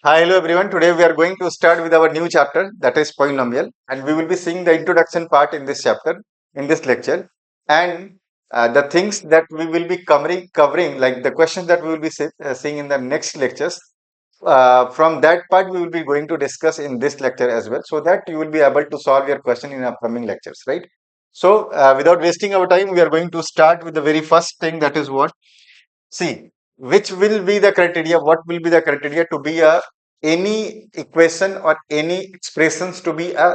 Hi, hello everyone. Today we are going to start with our new chapter, that is polynomial, and we will be seeing the introduction part in this chapter, in this lecture, and the things that we will be covering, like the questions that we will be seeing in the next lectures. From that part, we will be going to discuss in this lecture as well, so that you will be able to solve your question in upcoming lectures, right? So, without wasting our time, we are going to start with the very first thing, that is what. See, which will be the criteria? What will be the criteria to be a any equation or any expressions to be a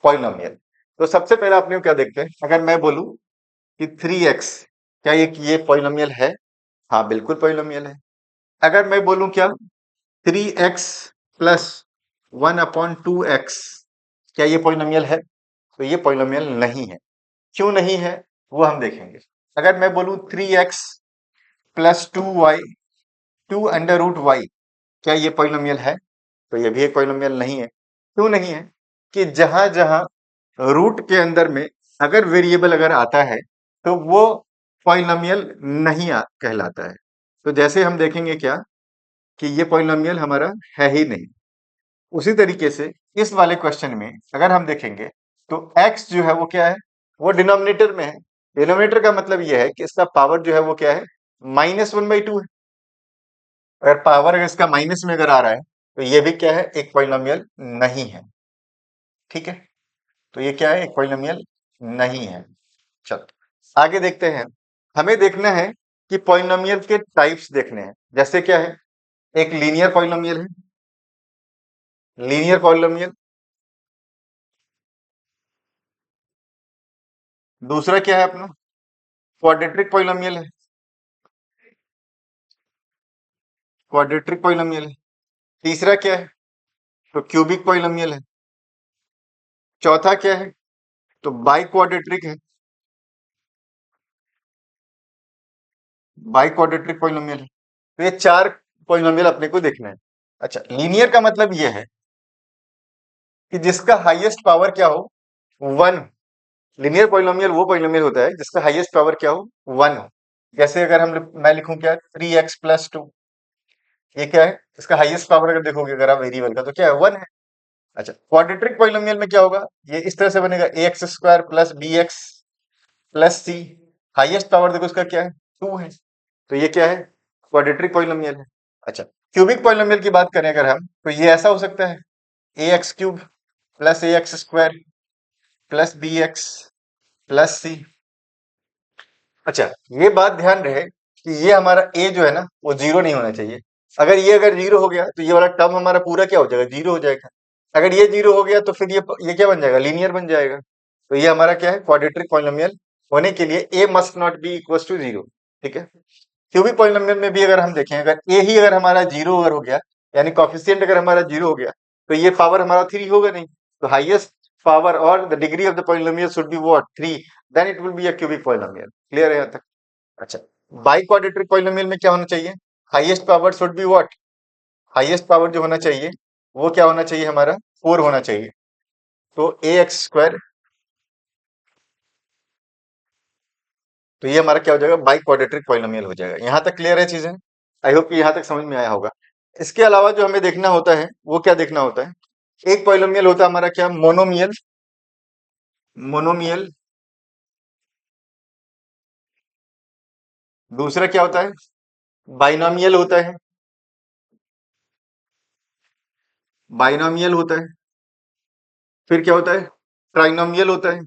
polynomial? तो सबसे पहले आपने क्या देखते हैं, अगर मैं बोलूं कि 3x क्या ये पॉलिनोमियल है? हाँ, बिल्कुल पॉलिनोमियल है। अगर मैं बोलूं क्या 3x प्लस 1/2x क्या ये पॉलिनोमियल है? तो ये पॉलिनोमियल नहीं है। क्यों नहीं है वो हम देखेंगे। अगर मैं बोलूं 3x प्लस 2y 2√y क्या ये पॉलिनोमियल है? तो ये भी एक पॉलिनोमियल नहीं है। क्यों नहीं है? कि जहां जहां रूट के अंदर में अगर वेरिएबल अगर आता है तो वो पॉलिनोमियल नहीं कहलाता है। तो जैसे हम देखेंगे क्या कि ये पॉलिनोमियल हमारा है ही नहीं। उसी तरीके से इस वाले क्वेश्चन में अगर हम देखेंगे तो x जो है वो क्या है? वो डिनोमिनेटर में है। डिनोमिनेटर का मतलब ये है कि इसका पावर जो है वो क्या है? -1/2 है। अगर पावर अगर इसका माइनस में अगर आ रहा है तो ये भी क्या है? एक पॉलिनोमियल नहीं है। ठीक है, तो ये क्या है? एक पॉलिनोमियल नहीं है। चलो आगे देखते हैं। हमें देखना है कि पॉलिनोमियल के टाइप्स देखने हैं। जैसे क्या है? एक लीनियर पॉलिनोमियल है, लीनियर पॉलिनोमियल। दूसरा क्या है अपना? क्वाड्रेटिक पॉलिनोमियल है, क्वाड्रेटिक पॉलिनोमियल है। तीसरा क्या है? तो क्यूबिक पॉलिनोमियल है। चौथा क्या है? तो बाई क्वाड्रेटिक है, बाई क्वाड्रेटिक पॉलिनोमियल है। तो ये चार पॉलिनोमियल अपने को देखना है। अच्छा, लीनियर का मतलब ये है कि जिसका हाईएस्ट पावर क्या हो? 1। लीनियर पॉलिनोमियल वो पॉलिनोमियल होता है जिसका हाईएस्ट पावर क्या हो? 1 हो। जैसे अगर मैं लिखूं क्या 3x+2, ये क्या है? इसका हाईएस्ट पावर अगर देखोगे अगर आप वेरिएबल का तो क्या है? 1 है। अच्छा, क्वाड्रेटिक पॉलिनोमियल में क्या होगा? ये इस तरह से बनेगा ax² plus bx plus c। Highest power देखो इसका क्या है? 2 है। तो ये क्या है? क्वाड्रेटिक पॉलिनोमियल है। अच्छा, क्यूबिक पॉलिनोमियल की बात करें अगर हम तो ये ऐसा हो सकता है ax³ plus ax² plus bx plus c। अच्छा, ये बात ध्यान रहे कि ये हमारा a जो है ना वो जीरो नहीं होना चाहिए। अगर जीरो हो गया तो ये वाला टर्म हमारा पूरा क्या हो जाएगा? जीरो हो जाएगा। अगर ये जीरो हो गया तो फिर ये क्या बन जाएगा? लीनियर बन जाएगा। तो ये हमारा क्या है? क्वाड्रेटिक पॉलिनोमियल होने के लिए a must not be equal to zero. ठीक है। क्यूबिक पॉलिनोमियल में भी अगर हम देखें अगर a ही अगर हमारा जीरो अगर हो गया, यानी कॉफिशिएंट अगर हमारा जीरो हो गया, तो ये पावर हमारा 3 होगा नहीं। तो हाईएस्ट पावर और the degree of the polynomial should be what? 3। Then it will be a cubic polynomial. Clear है यहाँ तक? अच्छा, बाई क्वाड्रेटिक पॉलिनोमियल में क्या होना चाहिए? Highest power should be what? Highest power जो होना चाहिए वो क्या होना चाहिए हमारा? 4 होना चाहिए। तो ax², तो ये हमारा क्या हो जाएगा? बाई क्वाड्रेटिक पॉलिनोमियल हो जाएगा। यहां तक क्लियर है चीजें? आई होप कि यहां तक समझ में आया होगा। इसके अलावा जो हमें देखना होता है वो क्या देखना होता है? एक पॉलिनोमियल होता है हमारा क्या? मोनोमियल। मोनोमियल। दूसरा क्या होता है? बाइनोमियल होता है, बाइनोमियल होता है। फिर क्या होता है? ट्राइनोमियल होता है,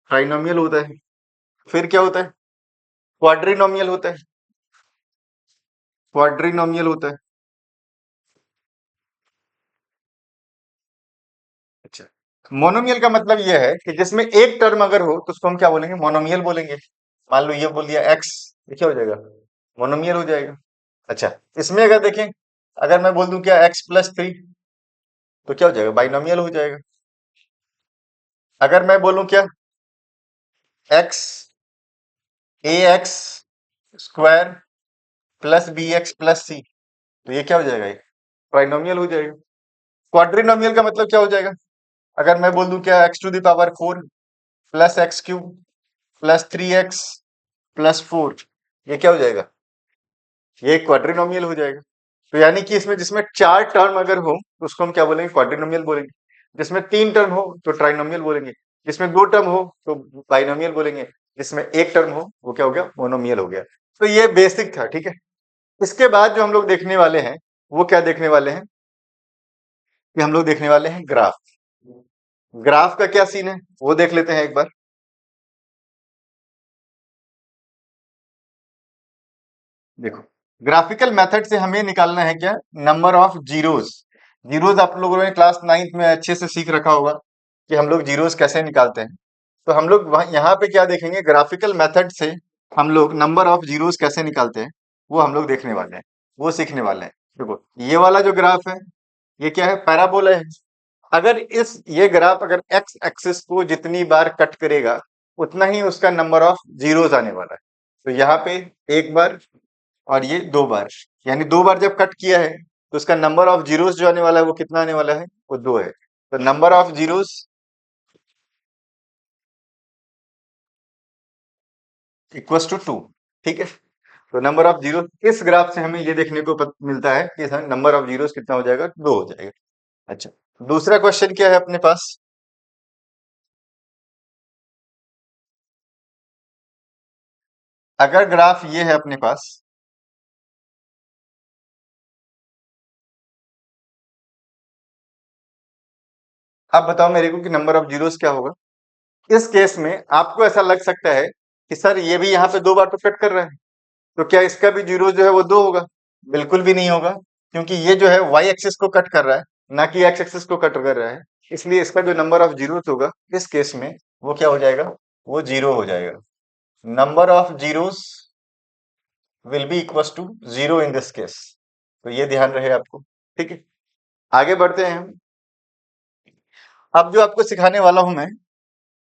ट्राइनोमियल होता है। फिर क्या होता है? क्वाड्रिनोमियल होता है, क्वाड्रिनोमियल होता है। अच्छा, मोनोमियल का मतलब यह है कि जिसमें एक टर्म अगर हो तो उसको हम क्या बोलेंगे? मोनोमियल बोलेंगे। मान लो ये बोल दिया एक्स, ये क्या हो जाएगा? मोनोमियल हो जाएगा। अच्छा, इसमें अगर देखें, अगर मैं बोल दूं क्या x+3, तो क्या हो जाएगा? बाइनोमियल हो जाएगा। अगर मैं बोलूं क्या x ax² plus bx plus c, तो ये क्या हो जाएगा? ये ट्राइनोमियल हो जाएगा। क्वाड्रिनोमियल का मतलब क्या हो जाएगा? अगर मैं बोल दूं क्या x⁴ plus x³ plus 3x plus 4, ये क्या हो जाएगा? ये क्वाड्रिनोमियल हो जाएगा। तो यानी कि इसमें जिसमें 4 टर्म अगर हो तो उसको हम क्या बोलेंगे, क्वाड्रिनोमियल बोलेंगे। जिसमें 3 टर्म हो तो ट्राइनोमियल बोलेंगे। जिसमें 2 टर्म हो तो बाइनोमियल बोलेंगे। जिसमें 1 टर्म हो वो क्या हो गया, मोनोमियल हो गया। तो ये बेसिक था, ठीक है। इसके बाद जो हम लोग देखने वाले हैं वो क्या देखने वाले हैं, कि हम लोग देखने वाले हैं ग्राफ। ग्राफ का क्या सीन है वो देख लेते हैं एक बार। देखो, ग्राफिकल मेथड से हमें निकालना है क्या, नंबर ऑफ जीरोस। जीरोस आप लोगों ने क्लास 9th में अच्छे से सीख रखा होगा कि हम लोग जीरोस कैसे निकालते हैं। तो हम लोग वहाँ यहाँ पे क्या देखेंगे, ग्राफिकल मेथड से हम लोग नंबर ऑफ जीरोस कैसे निकालते हैं वो हम लोग देखने वाले हैं, वो सीखने वाले हैं। देखो, ये वाला जो ग्राफ है ये क्या है, पैराबोला है। अगर इस ये ग्राफ अगर एक्स एक्सिस को जितनी बार कट करेगा उतना ही उसका नंबर ऑफ जीरोस आने वाला है। तो यहाँ पे एक बार और ये 2 बार, यानी 2 बार जब कट किया है तो उसका नंबर ऑफ जीरोस जो आने वाला है वो कितना आने वाला है, वो 2 है। तो number of zeros equals to 2, ठीक है। तो नंबर ऑफ जीरो, इस ग्राफ से हमें ये देखने को मिलता है कि नंबर ऑफ जीरोस कितना हो जाएगा, 2 हो जाएगा। अच्छा, दूसरा क्वेश्चन क्या है अपने पास। अगर ग्राफ ये है अपने पास, अब बताओ मेरे को कि नंबर ऑफ जीरोस क्या होगा। इस केस में आपको ऐसा लग सकता है कि सर ये भी यहाँ पे 2 बार तो कट कर रहा है, तो क्या इसका भी जीरो जो है वो 2 होगा। बिल्कुल भी नहीं होगा, क्योंकि ये जो है वाई एक्सिस को कट कर रहा है, ना कि एक्स एक्सिस को कट कर रहा है। इसलिए इसका जो नंबर ऑफ जीरोस होगा इस केस में वो क्या हो जाएगा, वो 0 हो जाएगा। Number of zeros will be equals to 0 in this case. तो ये ध्यान रहे आपको, ठीक है। आगे बढ़ते हैं हम। अब जो आपको सिखाने वाला हूं मैं,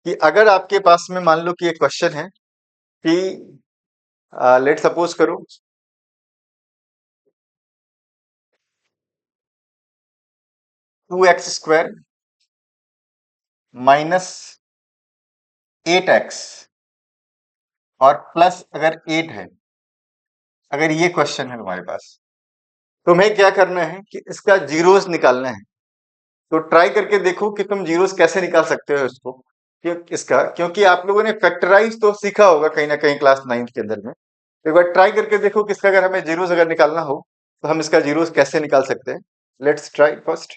कि अगर आपके पास में मान लो कि एक क्वेश्चन है कि लेट सपोज करो 2x² माइनस 8x और प्लस अगर 8 है, अगर ये क्वेश्चन है तुम्हारे पास, तुम्हें क्या करना है कि इसका जीरोस निकालना है। तो ट्राई करके देखो कि तुम जीरोस कैसे निकाल सकते हो इसको, इसका, क्योंकि आप लोगों ने फैक्टराइज तो सीखा होगा कहीं ना कहीं क्लास 9th के अंदर में। तो एक बार ट्राई करके देखो कि इसका अगर हमें जीरोस अगर निकालना हो तो हम इसका जीरोस कैसे निकाल सकते हैं। Let's try first.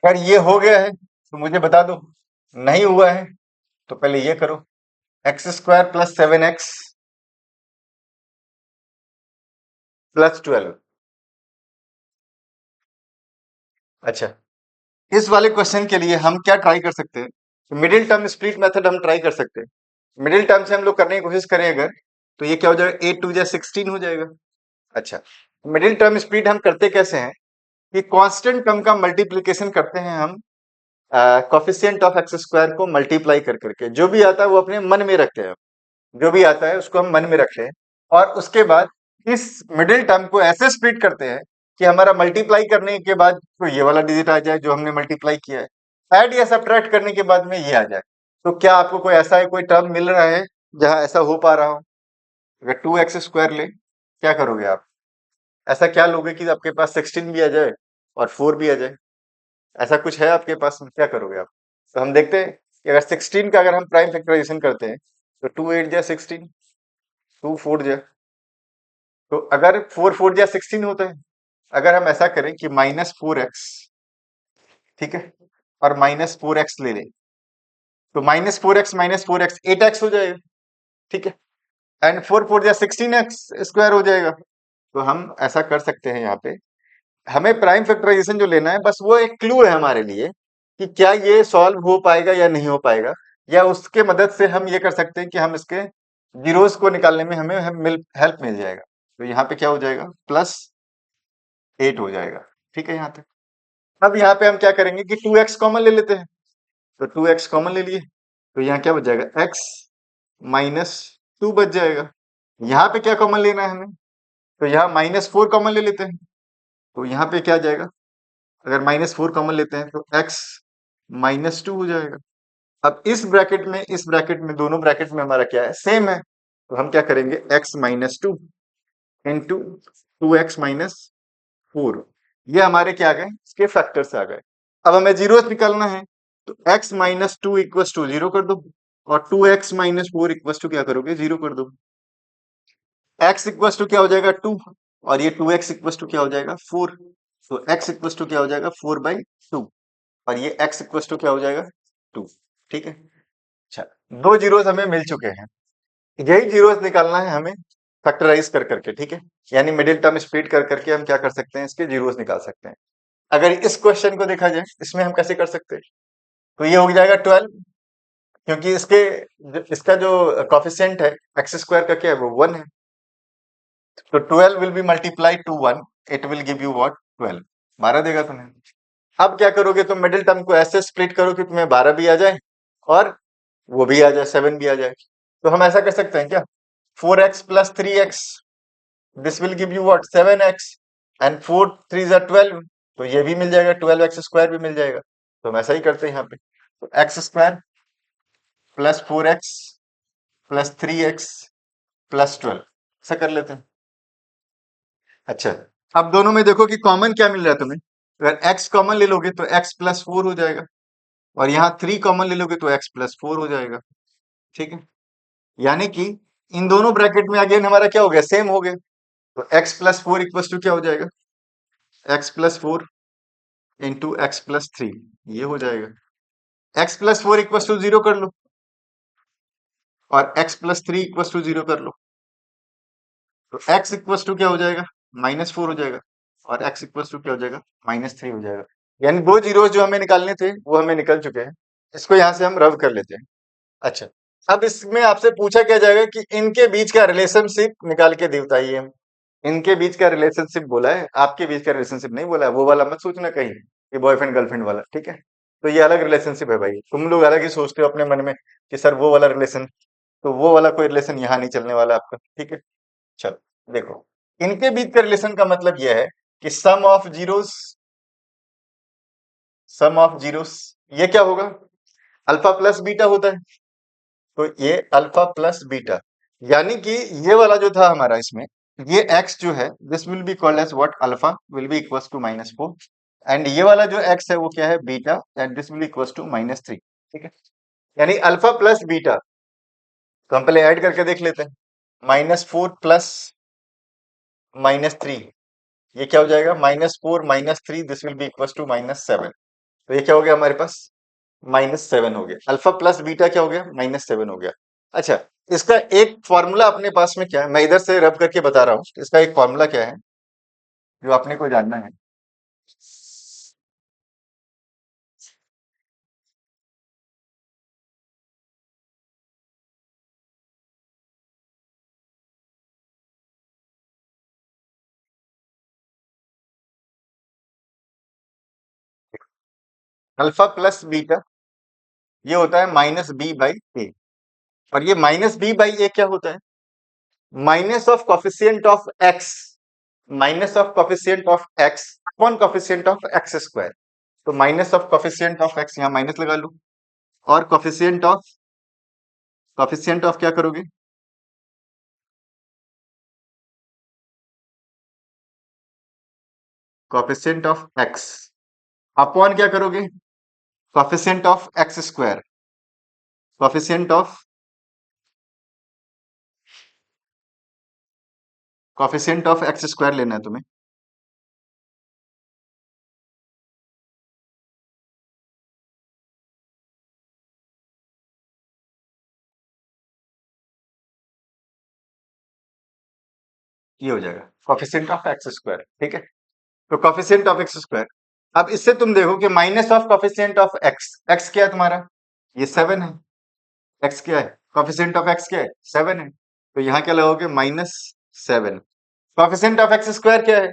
अगर ये हो गया है तो मुझे बता दो, नहीं हुआ है तो पहले ये करो, x² प्लस 7x प्लस 12। अच्छा, इस वाले क्वेश्चन के लिए हम क्या ट्राई कर सकते हैं, तो मिडिल टर्म स्प्लिट मेथड हम ट्राई कर सकते हैं। मिडिल टर्म से हम लोग करने की कोशिश करें अगर, तो ये क्या हो जाएगा, 8 2 16 हो जाएगा। अच्छा, मिडिल टर्म स्प्लिट हम करते कैसे हैं, कि कांस्टेंट टर्म का मल्टीप्लिकेशन करते हैं हम कोफिशिएंट ऑफ x² को मल्टीप्लाई कर करके, जो भी आता है वो अपने मन में रखते हैं। जो भी आता है उसको हम मन में रखते हैं, और उसके बाद इस मिडिल टर्म को ऐसे स्प्लिट करते हैं कि हमारा मल्टीप्लाई करने के बाद तो ये वाला डिजिट आ जाए जो हमने मल्टीप्लाई किया है, ऐड या सब्ट्रैक्ट करने के बाद में ये आ जाए। तो क्या आपको कोई ऐसा है, कोई टर्म मिल रहा है जहां ऐसा हो पा रहा हो। अगर 2x² ले, क्या करोगे आप, ऐसा क्या लोगे कि आपके पास 16 भी आ जाए और 4 भी आ जाए। ऐसा कुछ है आपके पास में, क्या करोगे आप। तो हम देखते हैं कि अगर 16 का अगर हम प्राइम फैक्टराइजेशन करते हैं तो 2 8 जा 16, 2 4 जा, तो अगर 4 4 जा 16 होता है। अगर हम ऐसा करें कि -4x, ठीक है, और -4x ले लें, तो -4x 8x हो जाएगा, ठीक है। एंड 4 4 जा 16x² हो जाएगा। तो हम ऐसा कर सकते हैं यहाँ पे, हमें प्राइम फैक्टराइजेशन जो लेना है बस वो एक क्लू है हमारे लिए, कि क्या ये सॉल्व हो पाएगा या नहीं हो पाएगा, या उसके मदद से हम ये कर सकते हैं कि हम इसके जीरोस को निकालने में हमें हेल्प मिल जाएगा। तो यहाँ पे क्या हो जाएगा, +8 हो जाएगा। ठीक है यहाँ तक। अब यहाँ पे हम क्या करेंगे कि 2x कॉमन ले लेते हैं। तो 2x कॉमन ले लिए, तो यहाँ क्या बच जाएगा, x -2 बच जाएगा। यहाँ पे क्या कॉमन लेना है हमें, तो यहाँ -4 कॉमन ले लेते हैं। तो यहाँ पे क्या आ जाएगा, अगर -4 कॉमन लेते हैं तो x -2 हो जाएगा। अब इस ब्रैकेट में दोनों ब्रैकेट में हमारा क्या है, सेम है। तो हम क्या करेंगे, x -2 इंटू 2x -4, ये हमारे क्या आ गए, इसके फैक्टर्स आ गए। अब हमें जीरोस निकालना है, तो x -2 इक्वस टू 0 कर दो, और 2x -4 इक्वस टू क्या करोगे, 0 कर दो। x इक्वस टू क्या हो जाएगा, 2, और ये 2x इक्वस टू क्या हो जाएगा, 4। तो x इक्वस टू क्या हो जाएगा, 4/2, और ये x इक्वस टू क्या हो जाएगा, 2। ठीक है। अच्छा, दो जीरोस हमें मिल चुके हैं, यही जीरोस निकालना है हमें फैक्टराइज कर करके। ठीक है, यानी मिडिल टर्म स्प्लिट कर करके हम क्या कर सकते हैं, इसके जीरोस निकाल सकते हैं। अगर इस क्वेश्चन को देखा जाए, इसमें हम कैसे कर सकते हैं, तो ये हो जाएगा 12, क्योंकि इसका जो कॉफिशिएंट है एक्स स्क्वायर का, क्या है वो 1 है। तो 12 will be multiply two 1, it will give you what, 12, 12 देगा तुम्हें। अब क्या करोगे, तुम मिडिल टर्म को ऐसे स्प्लिट करो कि तुम्हें 12 भी आ जाए और वो भी आ जाए, 7 भी आ जाए। तो हम ऐसा कर सकते हैं क्या, 4x + 3x, this will give you what, 7x, and 4 3 ज़ा 12, तो ये भी मिल जाएगा, 12x² भी मिल जाएगा। तो हम ऐसा ही करते हैं यहाँ पे, तो x² + 4x + 3x + 12, ऐसा कर लेते हैं। अच्छा, अब दोनों में देखो कि कॉमन क्या मिल रहा है तुम्हें। अगर x कॉमन ले लोगे तो x + 4 हो जाएगा, और यहाँ 3 कॉमन ले लोगे तो x + 4 हो जाएगा। ठीक है, यानी कि इन दोनों ब्रैकेट में अगेन हमारा क्या हो गया, सेम हो गया। तो x + 4 इक्वल टू क्या हो जाएगा, x + 4 इंटू x + 3, ये हो जाएगा। x + 4 इक्वल टू 0 कर लो, और x + 3 इक्वल टू 0 कर लो। तो x इक्वल टू क्या हो जाएगा, -4 हो जाएगा, और x इक्वल टू क्या हो जाएगा, -3 हो जाएगा। यानी दो जीरो जो हमें निकालने थे वो हमें निकल चुके हैं। इसको यहां से हम रब कर लेते हैं। अच्छा, अब इसमें आपसे पूछा क्या जाएगा कि इनके बीच का रिलेशनशिप निकाल के बताइए। हम इनके बीच का रिलेशनशिप बोला है, आपके बीच का रिलेशनशिप नहीं बोला है, वो वाला मत सोचना कहीं, ये बॉयफ्रेंड गर्लफ्रेंड वाला। ठीक है, तो ये अलग रिलेशनशिप है भाई, तुम लोग अलग ही सोचते हो अपने मन में कि सर वो वाला रिलेशन, तो वो वाला कोई रिलेशन यहाँ नहीं चलने वाला आपका। ठीक है, चलो देखो, इनके बीच का रिलेशन का मतलब यह है कि सम ऑफ जीरोस, ये क्या होगा, अल्फा प्लस बीटा होता है। तो ये अल्फा प्लस बीटा, यानी कि ये वाला जो था हमारा इसमें, ये x जो है, this will be called as what, alpha will be equals to -4, and ये वाला जो x है वो क्या है, beta, and this will equals to -3। ठीक है, यानी अल्फा प्लस बीटा, तो हम पहले ऐड करके देख लेते हैं। -4 प्लस -3, ये क्या हो जाएगा, -4 -3, this will be equals to -7। तो ये क्या हो गया हमारे पास, -7 हो गया। अल्फा प्लस बीटा क्या हो गया, -7 हो गया। अच्छा, इसका एक फॉर्मूला अपने पास में क्या है, मैं इधर से रब करके बता रहा हूँ, इसका एक फॉर्मूला क्या है जो आपने को जानना है। अल्फा प्लस बीटा, ये होता है -b/a, और ये -b/a क्या होता है, minus of coefficient of x, minus of coefficient of x upon coefficient of x²। तो minus of coefficient of x, यहाँ माइनस लगा लो, और कॉफिशिएंट ऑफ क्या करोगे, कॉफिशिएंट ऑफ x अपॉन क्या करोगे, coefficient of x², coefficient of x² लेना है तुम्हें। ये हो जाएगा कॉफिशिएंट ऑफ x²। ठीक है, तो कॉफिशिएंट ऑफ x², अब इससे तुम देखो कि minus of coefficient of x, x क्या है तुम्हारा, ये 7 है। एक्स क्या है, कॉफिशिएंट ऑफ एक्स क्या है, 7 है। तो यहाँ क्या लगोगे, -7। कॉफिशिएंट ऑफ एक्स स्क्वायर क्या है,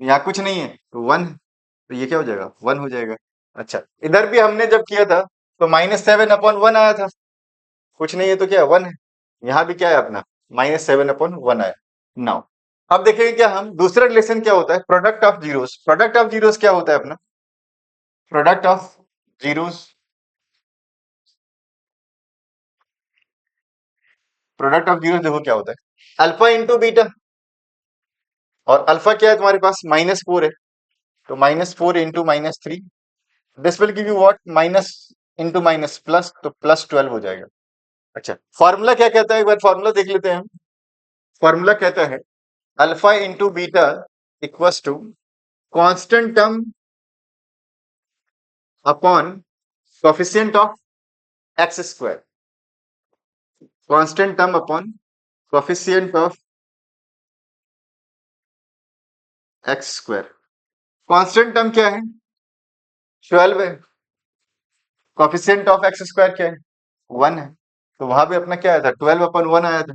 यहाँ कुछ नहीं है तो 1 है, तो ये क्या हो जाएगा, 1 हो जाएगा। अच्छा, इधर भी हमने जब किया था तो -7/1 आया था, कुछ नहीं है तो क्या है, 1 है। यहाँ भी क्या है अपना, -7/1 आया। नाउ अब देखेंगे क्या हम, दूसरा रिलेशन क्या होता है, product of zeros. Product of zeros क्या होता है अपना, product of zeros, product of zeros देखो क्या होता है, अल्फा इंटू बीटा। और अल्फा क्या है तुम्हारे पास, -4 है, तो -4 into -3, this will give you what, minus into minus plus, तो +12 हो जाएगा। अच्छा, फॉर्मूला क्या कहता है, एक बार फॉर्मूला देख लेते हैं हम। फॉर्मूला कहता है alpha into beta equals to constant term upon coefficient of x square, constant term upon coefficient of x square. Constant term क्या है, 12 है। कोफिशिएंट ऑफ एक्स स्क्वायर क्या है, 1 है। तो वहां भी अपना क्या आया था, 12/1 आया था,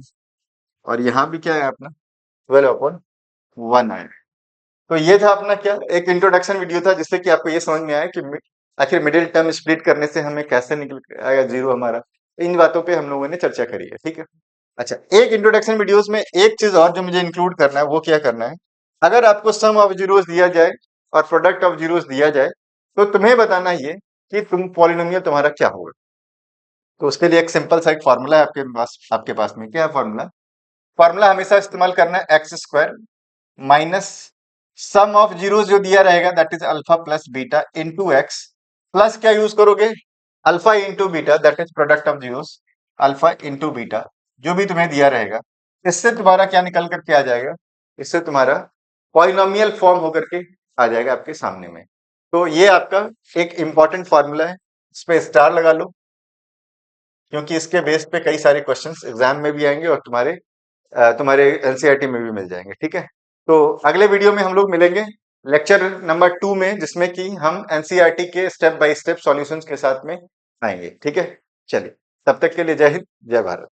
और यहाँ भी क्या है अपना, 12/1 आया। तो ये था अपना क्या, एक इंट्रोडक्शन वीडियो था, जिससे कि आपको ये समझ में आया कि आखिर मिडिल टर्म स्प्लिट करने से हमें कैसे निकल आएगा जीरो हमारा। इन बातों पे हम लोगों ने चर्चा करी है, ठीक है। अच्छा, एक इंट्रोडक्शन वीडियोस में एक चीज और जो मुझे इंक्लूड करना है, वो क्या करना है, अगर आपको सम ऑफ जीरोस दिया जाए और प्रोडक्ट ऑफ जीरोस दिया जाए, तो तुम्हें बताना ये कि तुम पॉलिनोमियल तुम्हारा क्या होगा। तो उसके लिए एक सिंपल सा एक फॉर्मूला है आपके पास में, क्या है फॉर्मूला, फॉर्मूला हमेशा इस्तेमाल करना है x square minus sum of zeros जो दिया रहेगा, that is alpha plus beta into x, plus क्या यूज करोगे, alpha into beta, that is product of zeros, alpha into beta, जो भी तुम्हें दिया रहेगा। इससे तुम्हारा क्या निकल करके आ जाएगा, इससे तुम्हारा पॉलिनोमियल फॉर्म होकर के आ जाएगा आपके सामने में। तो ये आपका एक इंपॉर्टेंट फॉर्मूला है, इस पे स्टार लगा लो, क्योंकि इसके बेस पे कई सारे क्वेश्चंस एग्जाम में भी आएंगे और तुम्हारे एनसीईआरटी में भी मिल जाएंगे, ठीक है। तो अगले वीडियो में हम लोग मिलेंगे लेक्चर नंबर 2 में, जिसमें कि हम एनसीईआरटी के स्टेप बाय स्टेप सॉल्यूशंस के साथ में आएंगे, ठीक है। चलिए, तब तक के लिए जय हिंद, जय भारत।